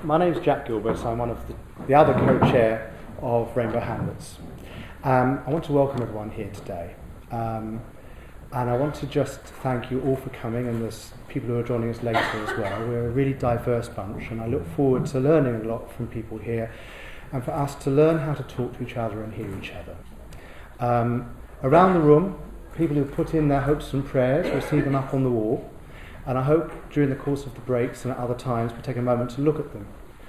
My name is Jack Gilbert. I'm one of the other co-chair of Rainbow Hamlets. I want to welcome everyone here today. And I want to just thank you all for coming, and there's people who are joining us later as well. We're a really diverse bunch, and I look forward to learning a lot from people here, and for us to learn how to talk to each other and hear each other. Around the room, people who put in their hopes and prayers, we see them up on the wall, and I hope during the course of the breaks and at other times we take a moment to look at them,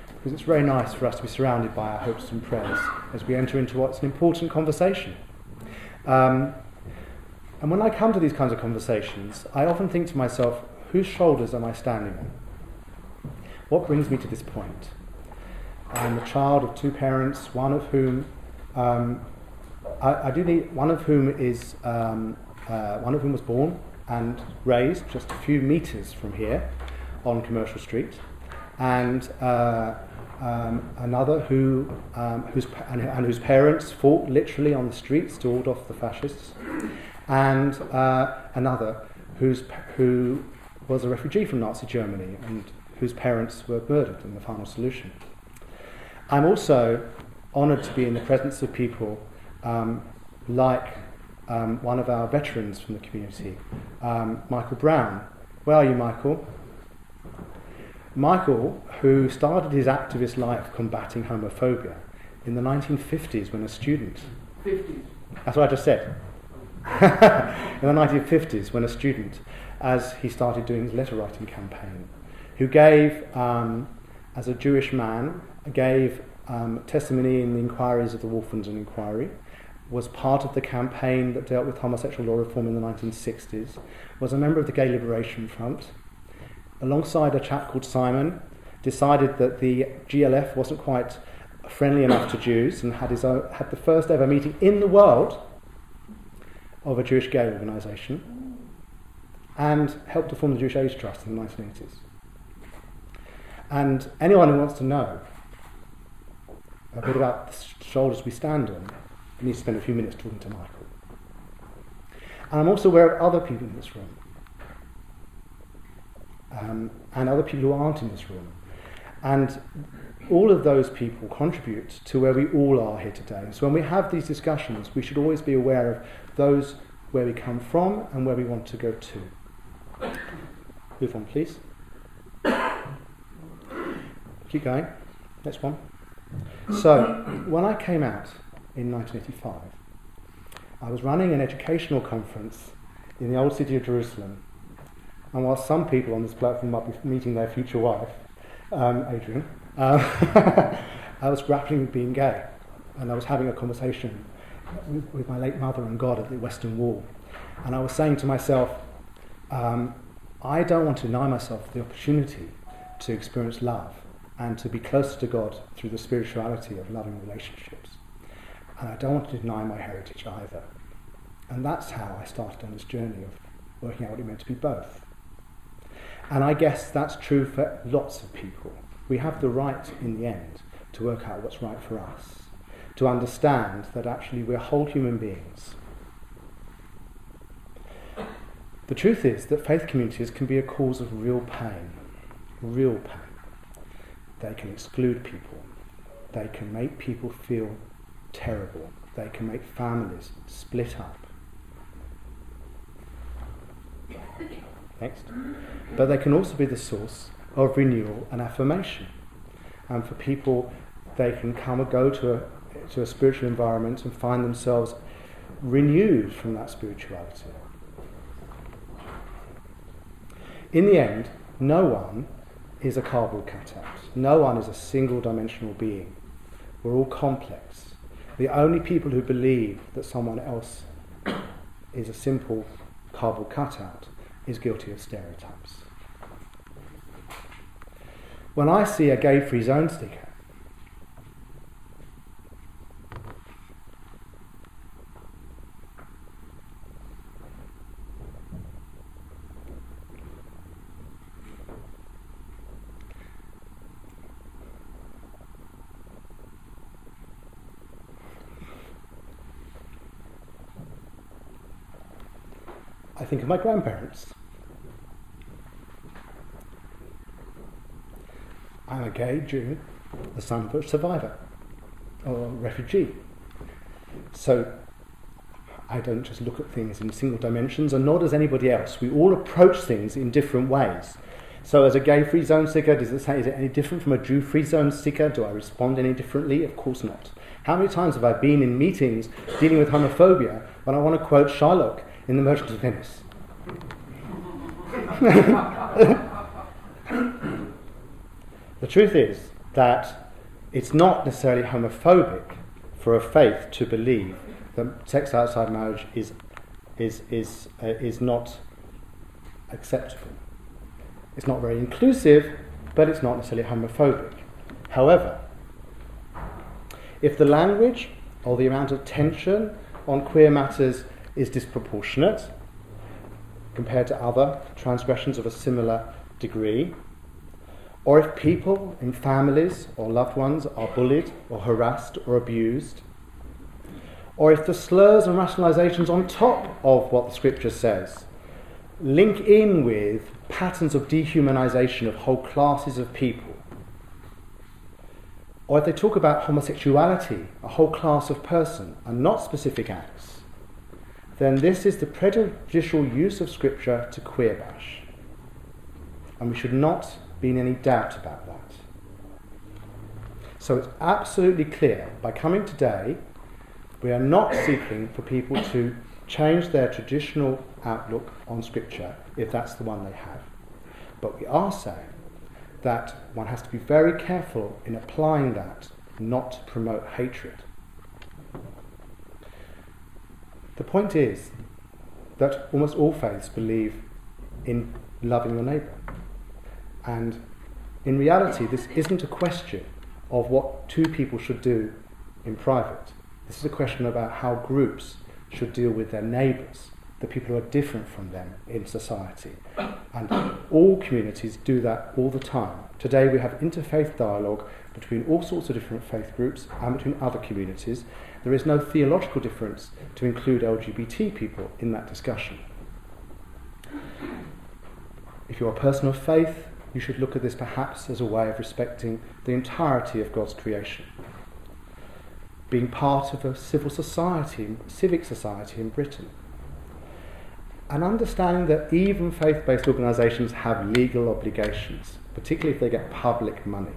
because it's very nice for us to be surrounded by our hopes and prayers as we enter into what's an important conversation. And when I come to these kinds of conversations, I often think to myself, whose shoulders am I standing on? What brings me to this point? I'm the child of two parents, one of whom one of whom was born and raised just a few metres from here on Commercial Street, and another whose parents fought literally on the streets to ward off the fascists, and another who was a refugee from Nazi Germany and whose parents were murdered in the Final Solution. I'm also honoured to be in the presence of people like one of our veterans from the community, Michael Brown. Where are you, Michael? Michael, who started his activist life combating homophobia in the 1950s when a student... 50s. That's what I just said. In the 1950s when a student, as he started doing his letter writing campaign, who gave, as a Jewish man, gave testimony in the inquiries of the Wolfenden Inquiry, was part of the campaign that dealt with homosexual law reform in the 1960s, was a member of the Gay Liberation Front, alongside a chap called Simon, decided that the GLF wasn't quite friendly enough to Jews, and had the first ever meeting in the world of a Jewish gay organisation, and helped to form the Jewish Age Trust in the 1980s. And anyone who wants to know a bit about the shoulders we stand on needs to spend a few minutes talking to Michael. And I'm also aware of other people in this room, and other people who aren't in this room. And all of those people contribute to where we all are here today. So when we have these discussions, we should always be aware of those where we come from and where we want to go to. Move on, please. Keep going. Next one. So, when I came out in 1985, I was running an educational conference in the old city of Jerusalem. And while some people on this platform might be meeting their future wife, Adrian, I was grappling with being gay. And I was having a conversation with my late mother and God at the Western Wall. And I was saying to myself, I don't want to deny myself the opportunity to experience love and to be closer to God through the spirituality of loving relationships. And I don't want to deny my heritage either. And that's how I started on this journey of working out what it meant to be both. And I guess that's true for lots of people. We have the right, in the end, to work out what's right for us, to understand that actually we're whole human beings. The truth is that faith communities can be a cause of real pain, real pain. They can exclude people. They can make people feel terrible. They can make families split up. Next. But they can also be the source of renewal and affirmation. And for people, they can come and go to a spiritual environment and find themselves renewed from that spirituality. In the end, no one is a cardboard cutout. No one is a single-dimensional being. We're all complex. The only people who believe that someone else is a simple cardboard cutout is guilty of stereotypes. When I see a gay-free zone sticker, I think of my grandparents. I'm gay, Jew, the son of a survivor or a refugee. So I don't just look at things in single dimensions, and nor does anybody else. We all approach things in different ways. So as a gay free zone seeker, is it any different from a Jew free zone seeker? Do I respond any differently? Of course not. How many times have I been in meetings dealing with homophobia when I want to quote Shylock in The Merchant of Venice? The truth is that it's not necessarily homophobic for a faith to believe that sex outside marriage is not acceptable. It's not very inclusive, but it's not necessarily homophobic. However, if the language or the amount of tension on queer matters is disproportionate compared to other transgressions of a similar degree, or if people in families or loved ones are bullied or harassed or abused, or if the slurs and rationalizations on top of what the scripture says link in with patterns of dehumanization of whole classes of people, or if they talk about homosexuality, a whole class of person, and not specific acts, then this is the prejudicial use of scripture to queer bash. And we should not be in any doubt about that. So it's absolutely clear, by coming today, we are not seeking for people to change their traditional outlook on scripture, if that's the one they have. But we are saying that one has to be very careful in applying that, not to promote hatred. The point is that almost all faiths believe in loving your neighbour. And in reality, this isn't a question of what two people should do in private. This is a question about how groups should deal with their neighbours, the people who are different from them in society. And all communities do that all the time. Today we have interfaith dialogue between all sorts of different faith groups and between other communities. There is no theological difference to include LGBT people in that discussion. If you're a person of faith, you should look at this perhaps as a way of respecting the entirety of God's creation. Being part of a civil society, civic society in Britain. And understanding that even faith-based organisations have legal obligations, particularly if they get public money.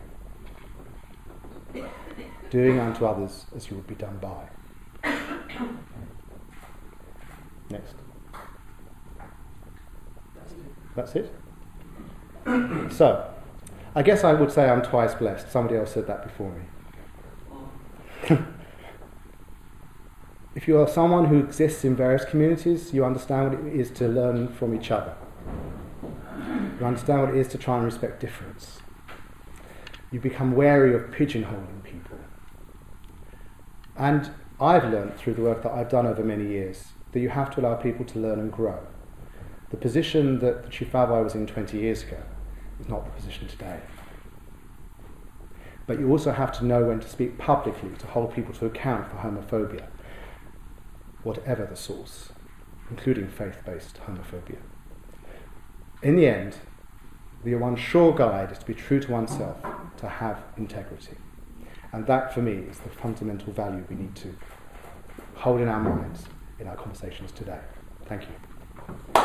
Doing unto others as you would be done by. Next. That's it? So, I guess I would say I'm twice blessed. Somebody else said that before me. If you are someone who exists in various communities, you understand what it is to learn from each other. You understand what it is to try and respect difference. You become wary of pigeonholing people. And I've learned through the work that I've done over many years that you have to allow people to learn and grow. The position that the Chief Rabbi was in 20 years ago is not the position today. But you also have to know when to speak publicly to hold people to account for homophobia, whatever the source, including faith-based homophobia. In the end, the one sure guide is to be true to oneself, to have integrity. And that, for me, is the fundamental value we need to hold in our minds in our conversations today. Thank you.